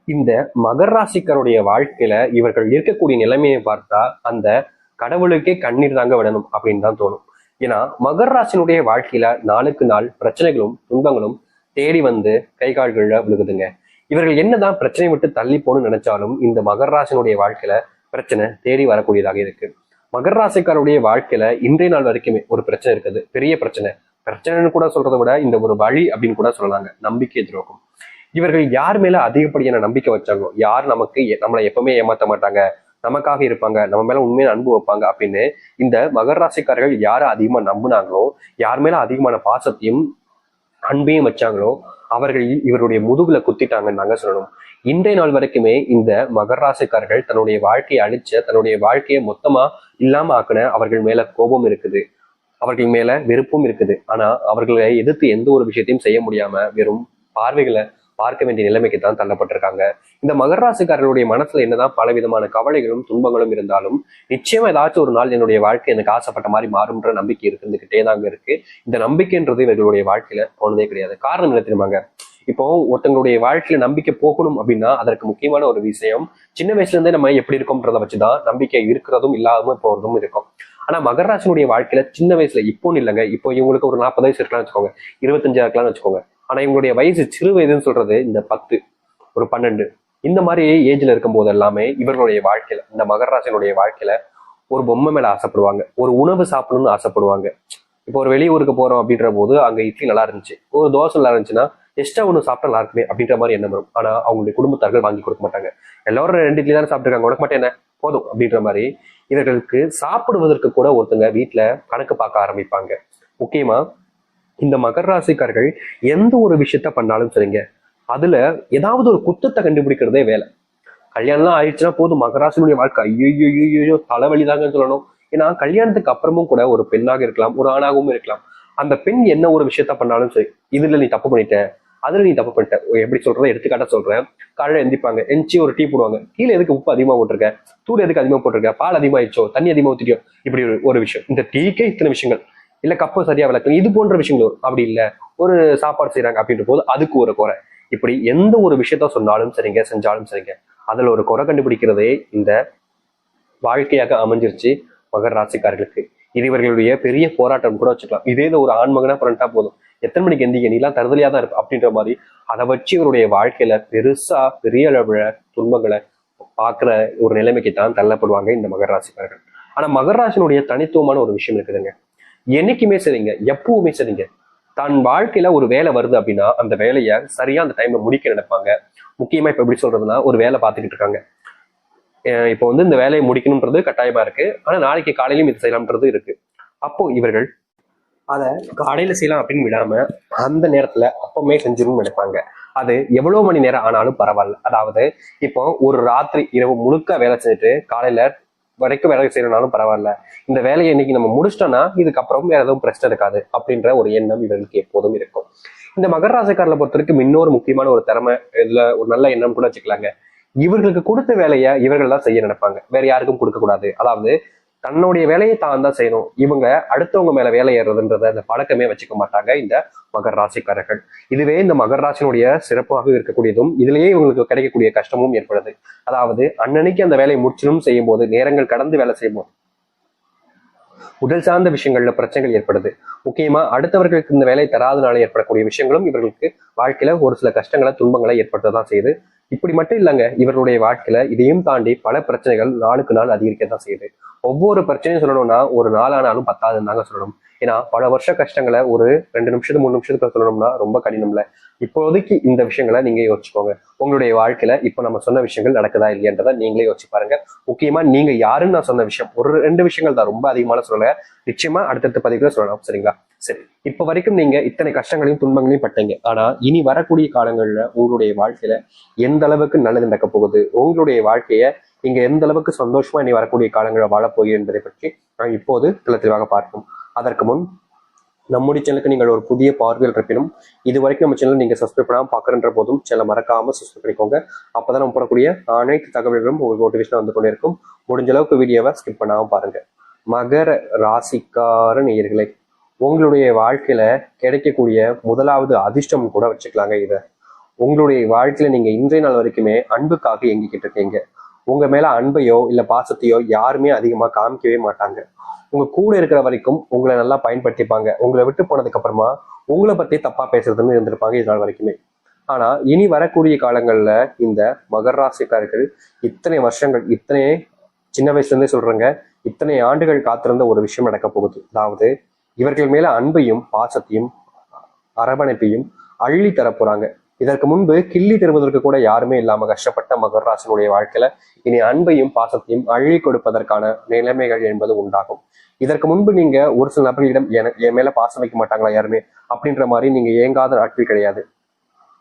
இந்த மகர ராசிக்காருடைய வாழ்க்கையில இவர்கள் இருக்கக்கூடிய நிலைமையை பார்த்தா அந்த கடவுளுக்கே கண்ணீர் தாங்க விடணும் அப்படின்னு தான் தோணும். ஏன்னா மகர ராசினுடைய வாழ்க்கையில நாளுக்கு நாள் பிரச்சனைகளும் துன்பங்களும் தேடி வந்து கை கால்கள்ல விழுகுதுங்க. இவர்கள் என்னதான் பிரச்சனை விட்டு தள்ளி போகணும்னு நினைச்சாலும் இந்த மகர ராசினுடைய வாழ்க்கையில பிரச்சனை தேடி வரக்கூடியதாக இருக்கு. மகர ராசிக்காருடைய வாழ்க்கையில இன்றைய நாள் வரைக்குமே ஒரு பிரச்சனை இருக்குது, பெரிய பிரச்சனை. பிரச்சனைன்னு கூட சொல்றதை விட இந்த ஒரு வழி அப்படின்னு கூட சொல்லலாங்க, நம்பிக்கை துரோகம். இவர்கள் யார் மேல அதிகப்படியான நம்பிக்கை வச்சாங்களோ, யார் நம்மளை எப்பவுமே ஏமாத்த மாட்டாங்க, நமக்காக இருப்பாங்க, நம்ம மேல உண்மையான அன்பு வைப்பாங்க அப்படின்னு இந்த மகர ராசிக்காரர்கள் யாரை அதிகமா நம்புனாங்களோ, யார் மேல அதிகமான பாசத்தையும் அன்பையும் வச்சாங்களோ அவர்கள் இவருடைய முதுகுல குத்திட்டாங்கன்னு நாங்க சொல்லணும். இன்றைய நாள் வரைக்குமே இந்த மகர ராசிக்காரர்கள் தன்னுடைய வாழ்க்கையை அழிச்ச, தன்னுடைய வாழ்க்கையை மொத்தமா இல்லாம ஆக்குன அவர்கள் மேல கோபம் இருக்குது, அவர்கள் மேல வெறுப்பும் இருக்குது. ஆனா அவர்களை எதிர்த்து எந்த ஒரு விஷயத்தையும் செய்ய முடியாம வெறும் பார்வைகளை பார்க்க வேண்டிய நிலைமைக்கு தான் தள்ளப்பட்டிருக்காங்க. இந்த மகர ராசிக்காரர்களுடைய மனசுல என்னதான் பல விதமான கவலைகளும் துன்பங்களும் இருந்தாலும் நிச்சயமா ஏதாச்சும் ஒரு நாள் என்னுடைய வாழ்க்கை எனக்கு ஆசைப்பட்ட மாதிரி மாறும்ன்ற நம்பிக்கை இருந்துகிட்டே தாங்க இருக்கு. இந்த நம்பிக்கைன்றது இவர்களுடைய வாழ்க்கையில போனதே கிடையாது. காரணம் என்ன தெரியுமாங்க? இப்போ ஒருத்தங்களுடைய வாழ்க்கையில நம்பிக்கை போகணும் அப்படின்னா அதற்கு முக்கியமான ஒரு விஷயம், சின்ன வயசுல இருந்தே நம்ம எப்படி இருக்கோம்ன்றதை வச்சுதான் நம்பிக்கை இருக்கிறதும் இல்லாம போறதும் இருக்கும். ஆனா மகர ராசினுடைய வாழ்க்கையில சின்ன வயசுல இப்போன்னு இல்லைங்க, இப்போ இவங்களுக்கு ஒரு 40 வயசு இருக்கலாம்னு வச்சுக்கோங்க, 25 இருக்கலாம்னு வச்சுக்கோங்க. ஆனா இவங்களுடைய வயசு சிறு வயதுன்னு சொல்றது இந்த 10, ஒரு 12 இந்த மாதிரி ஏஜ்ல இருக்கும் போது எல்லாமே இவர்களுடைய வாழ்க்கையில, இந்த மகர ராசினுடைய வாழ்க்கையில ஒரு பொம்மை மேல ஆசைப்படுவாங்க, ஒரு உணவு சாப்பிடணும்னு ஆசைப்படுவாங்க. இப்போ ஒரு வெளியூருக்கு போறோம் அப்படின்ற போது அங்க இட்லி நல்லா இருந்துச்சு, ஒரு தோசை நல்லா இருந்துச்சுன்னா எக்ஸ்ட்ரா ஒன்று சாப்பிட்டா நல்லா இருக்குமே அப்படின்ற மாதிரி எண்ணம் வரும். ஆனா அவங்களுடைய குடும்பத்தார்கள் வாங்கி கொடுக்க மாட்டாங்க. எல்லாரும் 2 இட்லி தானே சாப்பிட்டுருக்காங்க, உனக்கு மட்டும் என்ன போதும் அப்படின்ற மாதிரி இவர்களுக்கு சாப்பிடுவதற்கு கூட ஒருத்தங்க வீட்டுல கணக்கு பார்க்க ஆரம்பிப்பாங்க. முக்கியமா இந்த மகர ராசிக்காரர்கள் எந்த ஒரு விஷயத்த பண்ணாலும் சரிங்க, அதுல ஏதாவது ஒரு குத்தத்தை கண்டுபிடிக்கிறதே வேலை. கல்யாணம்லாம் ஆயிடுச்சுன்னா போதும், மகராசினுடைய வாழ்க்கை ஐயோ தலைவலிதாங்கன்னு சொல்லணும். ஏன்னா கல்யாணத்துக்கு அப்புறமும் கூட ஒரு பெண்ணாக இருக்கலாம், ஒரு ஆணாகவும் இருக்கலாம், அந்த பெண் என்ன ஒரு விஷயத்த பண்ணாலும் சரி, இதுல நீ தப்பு பண்ணிட்ட, அதுல நீ தப்பு பண்ணிட்ட. எப்படி சொல்றதை எடுத்துக்காட்ட சொல்றேன். காலையில எந்திப்பாங்க, எந்திச்சு ஒரு டீ போடுவாங்க, கீழே எதுக்கு உப்பு அதிகமா போட்டிருக்க, தூள் எதுக்கு அதிகமா போட்டிருக்க, பால் அதிகமாயிடுச்சோ, தண்ணி அதிகமா ஊத்திட்டியோ, இப்படி ஒரு விஷயம். இந்த டீக்கே இத்தனை விஷயங்கள், இல்ல கப்பு சரியா விளக்கணும், இது போன்ற விஷயங்கள் வரும். அப்படி இல்ல ஒரு சாப்பாடு செய்யறாங்க அப்படின்ற போது அதுக்கு ஒரு குறை. இப்படி எந்த ஒரு விஷயத்த சொன்னாலும் சரிங்க, செஞ்சாலும் சரிங்க, அதுல ஒரு குறை கண்டுபிடிக்கிறதே இந்த வாழ்க்கையாக அமைஞ்சிருச்சு மகர ராசிக்காரர்களுக்கு. இது இவர்களுடைய பெரிய போராட்டம் கூட வச்சுக்கலாம். இதே ஒரு ஆண்மகனா பண்ணிட்டா போதும், எத்தனை மணிக்கு எந்திக்க, நீ எல்லாம் தருதலையா தான் இருப்ப அப்படின்ற மாதிரி அதை வச்சு இவருடைய வாழ்க்கையில பெருசா பெரிய அளவுல துன்பங்களை பாக்குற ஒரு நிலைமைக்கு தான் தள்ளப்படுவாங்க இந்த மகர ராசிக்காரர்கள். ஆனா மகர ராசினுடைய தனித்துவமான ஒரு விஷயம் இருக்குதுங்க. என்னைக்குமே சரிங்க, எப்பவுமே சரிங்க, தன் வாழ்க்கையில ஒரு வேலை வருது அப்படின்னா அந்த வேலையை சரியா அந்த டைம்ல முடிக்க நினைப்பாங்க. முக்கியமா இப்ப எப்படி சொல்றதுன்னா, ஒரு வேலை பார்த்துக்கிட்டு இருக்காங்க, இப்போ இந்த வேலையை முடிக்கணும்ன்றது கட்டாயமா இருக்கு, ஆனா நாளைக்கு காலையிலும் இது செய்யலாம்ன்றது இருக்கு. அப்போ இவர்கள் அதை காலையில செய்யலாம் அப்படின்னு விடாம அந்த நேரத்துல அப்பவுமே செஞ்சிடணும்னு நினைப்பாங்க. அது எவ்வளவு மணி நேரம் ஆனாலும் பரவாயில்ல. அதாவது இப்போ ஒரு ராத்திரி இரவு முழுக்க வேலை செஞ்சுட்டு காலையில வரைக்கும் வேலை செய்யறனாலும் பரவாயில்ல, இந்த வேலையை இன்னைக்கு நம்ம முடிச்சிட்டோம்னா இதுக்கப்புறம் வேற எதுவும் பிரச்சனை இருக்காது அப்படின்ற ஒரு எண்ணம் இவர்களுக்கு எப்போதும் இருக்கும். இந்த மகர ராசிக்காரர்களை பொறுத்த வரைக்கும் இன்னொரு முக்கியமான ஒரு திறமை, இதுல ஒரு நல்ல எண்ணம் கூட வச்சுக்கலாங்க. இவர்களுக்கு கொடுத்த வேலையை இவர்கள் தான் செய்ய நினைப்பாங்க, வேற யாருக்கும் கொடுக்க கூடாது. அதாவது தன்னுடைய வேலையை தான் தான் செய்யணும், இவங்க அடுத்தவங்க மேல வேலை ஏறுறதுன்றத அந்த பழக்கமே வச்சுக்க மாட்டாங்க இந்த மகர ராசிக்காரர்கள். இதுவே இந்த மகர ராசினுடைய சிறப்பாக இருக்கக்கூடியதும் இதுலயே இவங்களுக்கு கிடைக்கக்கூடிய கஷ்டமும் ஏற்படுது. அதாவது அன்னன்னைக்கு அந்த வேலையை முடிச்சணும் செய்யும் போது, நேரங்கள் கடந்து வேலை செய்யும் போது உடல் சார்ந்த விஷயங்கள்ல பிரச்சனைகள் ஏற்படுது. முக்கியமா அடுத்தவர்களுக்கு இந்த வேலை தராதனால ஏற்படக்கூடிய விஷயங்களும் இவர்களுக்கு வாழ்க்கையில ஒரு சில கஷ்டங்களை துன்பங்களை ஏற்படுத்ததான் செய்யுது. இப்படி மட்டும் இல்லைங்க, இவர்களுடைய வாழ்க்கையில இதையும் தாண்டி பல பிரச்சனைகள் நாளுக்கு நாள் அதிகரிக்கத்தான் செய்யுது. ஒவ்வொரு பிரச்சனையும் சொல்லணும்னா ஒரு நாளானாலும் 10 தாங்க சொல்லணும். ஏன்னா பல வருஷ கஷ்டங்களை ஒரு 2 நிமிஷத்துக்கு 3 நிமிஷத்துக்கு சொல்லணும்னா ரொம்ப கடினம்ல. இப்போதைக்கு இந்த விஷயங்களை நீங்க யோசிச்சுக்கோங்க. உங்களுடைய வாழ்க்கையில இப்ப நம்ம சொன்ன விஷயங்கள் நடக்குதா இல்லையன்றதை நீங்களே யோசிச்சு பாருங்க. முக்கியமா நீங்க யாருன்னு நான் சொன்ன விஷயம் ஒரு 2 விஷயங்கள் தான், ரொம்ப அதிகமான சொல்லல, நிச்சயமா அடுத்தடுத்த பதிவுல சொல்லலாம். சரிங்களா? சரி, இப்ப வரைக்கும் நீங்க இத்தனை கஷ்டங்களையும் துன்பங்களையும் பட்டீங்க. ஆனா இனி வரக்கூடிய காலங்கள்ல உங்களுடைய வாழ்க்கையில எந்த அளவுக்கு நல்லது நடக்க போகுது, உங்களுடைய வாழ்க்கைய நீங்க எந்த அளவுக்கு சந்தோஷமா இனி வரக்கூடிய காலங்களை வாழப்போகிறீர்கள் என்பதை பற்றி நான் இப்போது தெளிவாக பார்ப்போம். அதற்கு முன் நம்முடைய சேனலுக்கு நீங்கள் ஒரு புதிய பார்வையில் இருப்பினும் இது வரைக்கும் நம்ம சேனல் நீங்க சப்ஸ்கிரைப் பண்ணாம பாக்குற போதும் சேனல் மறக்காம சப்ஸ்கிரைப் பண்ணிக்கோங்க. அப்பதான் நம்ம போடக்கூடிய அனைத்து தகவல்களும் உங்களுக்கு நோட்டிபிகேஷன் வந்து கொண்டே இருக்கும். முடிஞ்ச அளவுக்கு வீடியோவை ஸ்கிப் பண்ணாம பாருங்க. மகர ராசிக்கார நேயர்களே, உங்களுடைய வாழ்க்கையில கிடைக்கக்கூடிய முதலாவது அதிர்ஷ்டம் கூட வச்சுக்கலாங்க. இதை உங்களுடைய வாழ்க்கையில நீங்க இன்றைய நாள் வரைக்குமே அன்புக்காக இயங்கிக்கிட்டு இருக்கீங்க. உங்க மேல அன்பையோ இல்ல பாசத்தையோ யாருமே அதிகமா காமிக்கவே மாட்டாங்க. உங்க கூட இருக்கிற வரைக்கும் உங்களை நல்லா பயன்படுத்திப்பாங்க. உங்களை விட்டு போனதுக்கு அப்புறமா உங்களை பத்தி தப்பா பேசுறதுன்னு இருந்திருப்பாங்க இது நாள் வரைக்குமே. ஆனா இனி வரக்கூடிய காலங்கள்ல இந்த மகர ராசிக்காரர்கள் இத்தனை வருஷங்கள், இத்தனை சின்ன வயசுல இருந்தே சொல்றேங்க, இத்தனை ஆண்டுகள் காத்திருந்த ஒரு விஷயம் நடக்க போகுது. அதாவது இவர்கள் மேல அன்பையும் பாசத்தையும் அரவணைப்பையும் அள்ளி தரப்போறாங்க. இதற்கு முன்பு கிள்ளி தருவதற்கு கூட யாருமே இல்லாம கஷ்டப்பட்ட மகர ராசினுடைய வாழ்க்கையில இனி அன்பையும் பாசத்தையும் அள்ளி கொடுப்பதற்கான நிலைமைகள் என்பது உண்டாகும். இதற்கு முன்பு நீங்க ஒரு சில நபர்களிடம் என் மேல பாசம் வைக்க மாட்டாங்களா யாருமே அப்படின்ற மாதிரி நீங்க ஏங்காத நாட்கள் கிடையாது.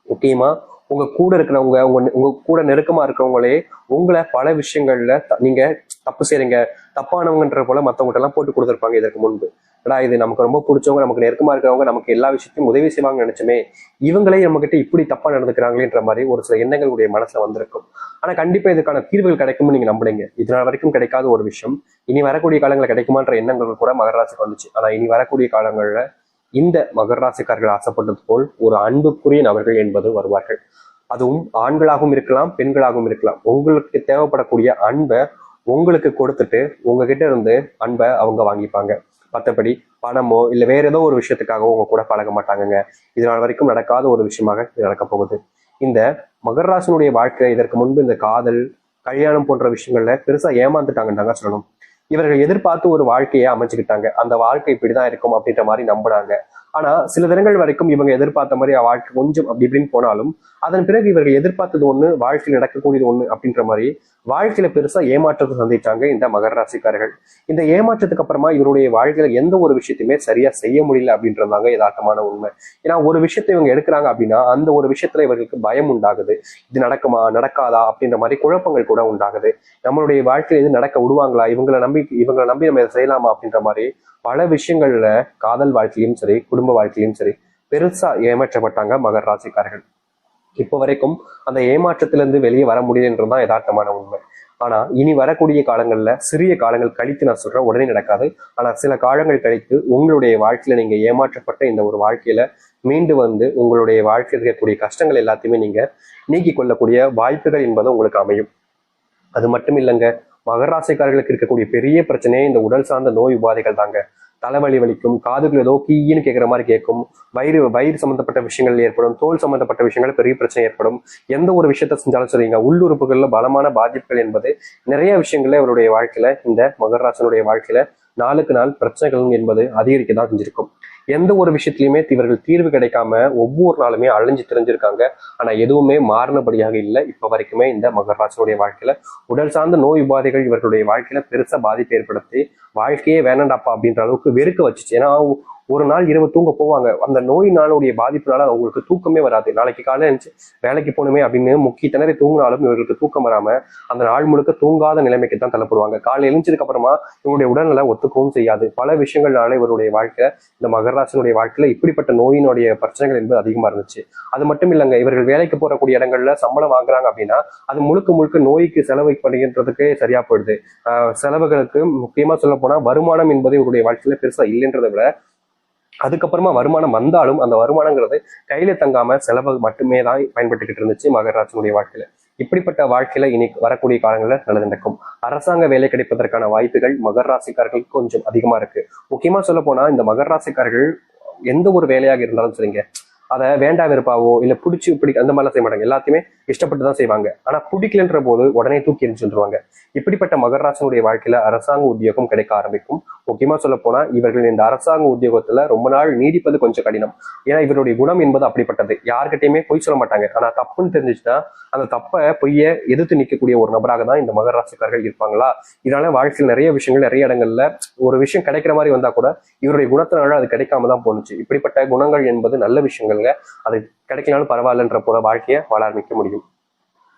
முக்கியமா உங்க கூட இருக்கிறவங்க, உங்க கூட நெருக்கமா இருக்கிறவங்களே உங்களை பல விஷயங்கள்ல நீங்க தப்பு செய்றீங்க, தப்பானவங்கன்ற போல மத்தவங்ககிட்ட எல்லாம் போட்டு கொடுத்துருப்பாங்க இதற்கு முன்பு. இது நமக்கு ரொம்ப பிடிச்சவங்க, நமக்கு நெருக்கமா இருக்கிறவங்க, நமக்கு எல்லா விஷயத்தையும் உதவி செய்வாங்கன்னு நினைச்சுமே இவங்களே நம்ம கிட்ட இப்படி தப்பா நடந்துக்கிறாங்களேன்ற மாதிரி ஒரு சில எண்ணங்களுடைய மனசுல வந்திருக்கும். ஆனா கண்டிப்பா இதுக்கான தீர்வுகள் கிடைக்கும்னு நீங்க நம்புறீங்க. இதனால் வரைக்கும் கிடைக்காத ஒரு விஷயம் இனி வரக்கூடிய காலங்களில் கிடைக்குமான்ற எண்ணங்கள் கூட மகர ராசிக்கு வந்துச்சு. ஆனா இனி வரக்கூடிய காலங்கள்ல இந்த மகர ராசிக்காரர்கள் ஆசைப்பட்டது போல் ஒரு அன்புக்குரிய நபர்கள் என்பது வருவார்கள். அதுவும் ஆண்களாகவும் இருக்கலாம், பெண்களாகவும் இருக்கலாம். உங்களுக்கு தேவைப்படக்கூடிய அன்பை உங்களுக்கு கொடுத்துட்டு உங்ககிட்ட இருந்து அன்பை அவங்க வாங்கிப்பாங்க. மற்றபடி பணமோ இல்லை வேற ஏதோ ஒரு விஷயத்துக்காகவோ உங்க கூட பழக மாட்டாங்கங்க. இதனால் வரைக்கும் நடக்காத ஒரு விஷயமாக இது நடக்க போகுது. இந்த மகர ராசினுடைய வாழ்க்கை இதற்கு முன்பு இந்த காதல், கல்யாணம் போன்ற விஷயங்கள்ல பெருசா ஏமாந்துட்டாங்கன்னு சொல்லணும். இவர்கள் எதிர்பார்த்து ஒரு வாழ்க்கையை அமைச்சுக்கிட்டாங்க. அந்த வாழ்க்கை இப்படிதான் இருக்கும் அப்படின்ற மாதிரி நம்பினாங்க. ஆனா சில தினங்கள் வரைக்கும் இவங்க எதிர்பார்த்த மாதிரி வாழ்க்கை கொஞ்சம் அப்படி இப்படின்னு போனாலும் அதன் பிறகு இவர்கள் எதிர்பார்த்தது ஒண்ணு, வாழ்க்கையில் நடக்கக்கூடியது ஒண்ணு அப்படின்ற மாதிரி வாழ்க்கையில பெருசா ஏமாற்றத்தை சந்திச்சாங்க இந்த மகர ராசிக்காரர்கள். இந்த ஏமாற்றத்துக்கு அப்புறமா இவருடைய வாழ்க்கையில எந்த ஒரு விஷயத்தையுமே சரியா செய்ய முடியல அப்படின்றதாங்க யதார்த்தமான உண்மை. ஏன்னா ஒரு விஷயத்தை இவங்க எடுக்கிறாங்க அப்படின்னா அந்த ஒரு விஷயத்துல இவர்களுக்கு பயம் உண்டாகுது. இது நடக்குமா நடக்காதா அப்படின்ற மாதிரி குழப்பங்கள் கூட உண்டாகுது. நம்மளுடைய வாழ்க்கையில இது நடக்க விடுவாங்களா, இவங்களை நம்பி நம்ம இதை செய்யலாமா அப்படின்ற மாதிரி பல விஷயங்கள்ல காதல் வாழ்க்கையிலும் சரி, குடும்ப வாழ்க்கையிலும் சரி பெருசா ஏமாற்றப்பட்டாங்க மகர ராசிக்காரர்கள். இப்போ வரைக்கும் அந்த ஏமாற்றத்திலிருந்து வெளியே வர முடியுதுன்றதுதான் யதார்த்தமான உண்மை. ஆனா இனி வரக்கூடிய காலங்கள்ல சிறிய காலங்கள் கழித்து நான் சொல்றேன், உடனே நடக்காது. ஆனா சில காலங்கள் கழித்து உங்களுடைய வாழ்க்கையில நீங்க ஏமாற்றப்பட்ட இந்த ஒரு வாழ்க்கையில மீண்டு வந்து உங்களுடைய வாழ்க்கையில் இருக்கக்கூடிய கஷ்டங்கள் எல்லாத்தையுமே நீங்க நீக்கி கொள்ளக்கூடிய வாய்ப்புகள் என்பது உங்களுக்கு அமையும். அது மட்டும் இல்லைங்க, மகர ராசிக்காரர்களுக்கு இருக்கக்கூடிய பெரிய பிரச்சனையே இந்த உடல் சார்ந்த நோய் உபாதைகள் தாங்க. தலைவலி வலிக்கும், காதுகள் ஏதோ கீன்னு கேட்குற மாதிரி கேட்கும், வயிறு சம்பந்தப்பட்ட விஷயங்கள் ஏற்படும், தோல் சம்பந்தப்பட்ட விஷயங்கள் பெரிய பிரச்சனை ஏற்படும். எந்த ஒரு விஷயத்த செஞ்சாலும் சரிங்க, உள்ளுறுப்புகள்ல பலமான பாதிப்புகள் என்பது நிறைய விஷயங்கள்ல இவருடைய வாழ்க்கையில இந்த மகர ராசினுடைய வாழ்க்கையில நாளுக்கு நாள் பிரச்சனைகள் என்பது அதிகரிக்க தான் செஞ்சிருக்கும். எந்த ஒரு விஷயத்திலையுமே இவர்கள் தீர்வு கிடைக்காம ஒவ்வொரு நாளுமே அழிஞ்சு தெரிஞ்சிருக்காங்க. ஆனா எதுவுமே மாறினபடியாக இல்லை இப்ப வரைக்குமே இந்த மகர ராசினுடைய வாழ்க்கையில. உடல் சார்ந்த நோய் உபாதைகள் இவர்களுடைய வாழ்க்கையில பெருசா பாதிப்பு ஏற்படுத்தி வாழ்க்கையே வேணாண்டாப்பா அப்படின்ற அளவுக்கு வெறுக்க வச்சுச்சு. ஏன்னா ஒரு நாள் இரவு தூங்க போவாங்க, அந்த நோயினாலுடைய பாதிப்புனால அவங்களுக்கு தூக்கமே வராது. நாளைக்கு காலையில இருந்துச்சு வேலைக்கு போகணுமே அப்படின்னு முக்கி திணறி தூங்கினாலும் இவர்களுக்கு தூக்கம் வராம அந்த நாள் முழுக்க தூங்காத நிலைமைக்கு தான் தள்ளப்படுவாங்க. காலையில் எழுந்ததுக்கு அப்புறமா இவருடைய உடல்நல ஒத்துக்கவும் செய்யாது. பல விஷயங்கள்னால இவருடைய வாழ்க்கை, இந்த மகர ராசினுடைய வாழ்க்கையில இப்படிப்பட்ட நோயினுடைய பிரச்சனைகள் என்பது அதிகமா இருந்துச்சு. அது மட்டும் இல்லைங்க, இவர்கள் வேலைக்கு போறக்கூடிய இடங்கள்ல சம்பளம் வாங்குறாங்க அப்படின்னா அது முழுக்க முழுக்க நோய்க்கு செலவு பண்ணுகின்றதுக்கு சரியா போயிடுது. செலவுகளுக்கு முக்கியமா சொல்ல போனா வருமானம் என்பது இவருடைய வாழ்க்கையில பெருசா இல்லைன்றதை விட அதுக்கப்புறமா வருமானம் வந்தாலும் அந்த வருமானங்கிறது கையில தங்காம செலவு மட்டுமே தான் பயன்பட்டுக்கிட்டு இருந்துச்சு மகர ராசினுடைய வாழ்க்கையில. இப்படிப்பட்ட வாழ்க்கையில இனி வரக்கூடிய காலங்களில் நல்லது நடக்கும். அரசாங்க வேலை கிடைப்பதற்கான வாய்ப்புகள் மகர ராசிக்காரர்களுக்கு கொஞ்சம் அதிகமா இருக்கு. முக்கியமா சொல்ல போனா இந்த மகர ராசிக்காரர்கள் எந்த ஒரு வேலையாக இருந்தாலும் சரிங்க, அதை வேண்டாம் வெறுப்பாவோ இல்ல அந்த மாதிரிலாம் செய்ய மாட்டாங்க. எல்லாத்தையுமே இஷ்டப்பட்டு தான் செய்வாங்க. ஆனா பிடிக்கலன்ற போது உடனே தூக்கி எரிஞ்சு வந்துருவாங்க. இப்படிப்பட்ட மகர ராசினுடைய வாழ்க்கையில அரசாங்க உத்தியோகம் கிடைக்க ஆரம்பிக்கும். முக்கியமா சொல்ல போனா இவர்கள் இந்த அரசாங்க உத்தியோகத்துல ரொம்ப நாள் நீடிப்பது கொஞ்சம் கடினம். ஏன்னா இவருடைய குணம் என்பது அப்படிப்பட்டது. யார்கிட்டயுமே பொய் சொல்ல மாட்டாங்க. ஆனா தப்புன்னு தெரிஞ்சுச்சுன்னா அந்த தப்பை பொய்ய எதிர்த்து நிற்கக்கூடிய ஒரு நபராக தான் இந்த மகர ராசிக்காரர்கள் இருப்பாங்களா. இதனால வாழ்க்கையில் நிறைய விஷயங்கள் நிறைய இடங்கள்ல ஒரு விஷயம் கிடைக்கிற மாதிரி வந்தா கூட இவருடைய குணத்தினால அது கிடைக்காம தான் போணுச்சு. இப்படிப்பட்ட குணங்கள் என்பது நல்ல விஷயங்கள்ங்க. அது கிடைக்கலாலும் பரவாயில்லன்ற போல வாழ்க்கையை வாழ ஆரம்பிக்க முடியும்.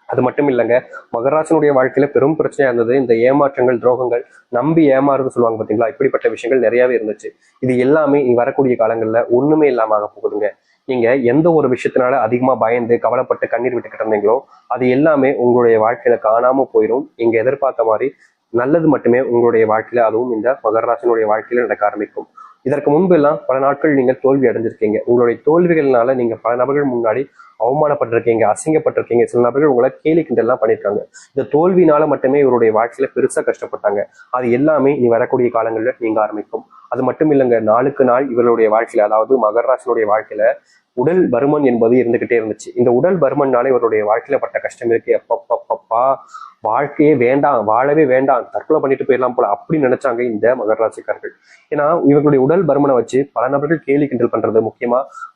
அது மட்டும் இல்லைங்க, மகராசனுடைய வாழ்க்கையில பெரும் பிரச்சனையா இருந்தது இந்த ஏமாற்றங்கள், துரோகங்கள், நம்பி ஏமாறுது சொல்லுவாங்க பாத்தீங்களா. இப்படிப்பட்ட விஷயங்கள் நிறையவே இருந்துச்சு. இது எல்லாமே இனி வரக்கூடிய காலங்கள்ல ஒண்ணுமே இல்லாம ஆக போகுதுங்க. நீங்க எந்த ஒரு விஷயத்தினால அதிகமா பயந்து கவலைப்பட்டு கண்ணீர் விட்டுக்கிட்டு இருந்தீங்களோ அது எல்லாமே உங்களுடைய வாழ்க்கையில காணாம போயிடும். நீங்க எதிர்பார்த்த மாதிரி நல்லது மட்டுமே உங்களுடைய வாழ்க்கையில, அதுவும் இந்த மகராசனுடைய வாழ்க்கையில நடக்க ஆரம்பிக்கும். இதற்கு முன்பு எல்லாம் பல நாட்கள் நீங்க தோல்வி அடைஞ்சிருக்கீங்க. உங்களுடைய தோல்விகள்னால நீங்க பல நபர்கள் முன்னாடி அவமானப்பட்டிருக்கீங்க, அசிங்கப்பட்டிருக்கீங்க. சில நபர்கள் உங்களை கேலி கிண்டல்லாம் பண்ணியிருக்காங்க. இந்த தோல்வினால மட்டுமே இவருடைய வாழ்க்கையில பெருசா கஷ்டப்பட்டாங்க. அது எல்லாமே இனி வரக்கூடிய காலங்களில் நீங்க ஆரம்பிக்கும். அது மட்டும் இல்லைங்க, நாளுக்கு நாள் இவருடைய வாழ்க்கையில, அதாவது மகர ராசினுடைய வாழ்க்கையில உடல் பருமன் என்பது இருந்துகிட்டே இருந்துச்சு. இந்த உடல் பருமன்னால இவருடைய வாழ்க்கையில பட்ட கஷ்டம் இருக்கு. எப்பப்பப்பா, வாழ்க்கையே வேண்டாம், வாழவே வேண்டாம், தற்கொலை பண்ணிட்டு போயிடலாம் போல அப்படி நினைச்சாங்க இந்த மகர ராசிக்காரர்கள். ஏன்னா இவர்களுடைய உடல் பருமனை வச்சு பல நபர்கள் கேலி கிண்டல் பண்றது, முக்கியமா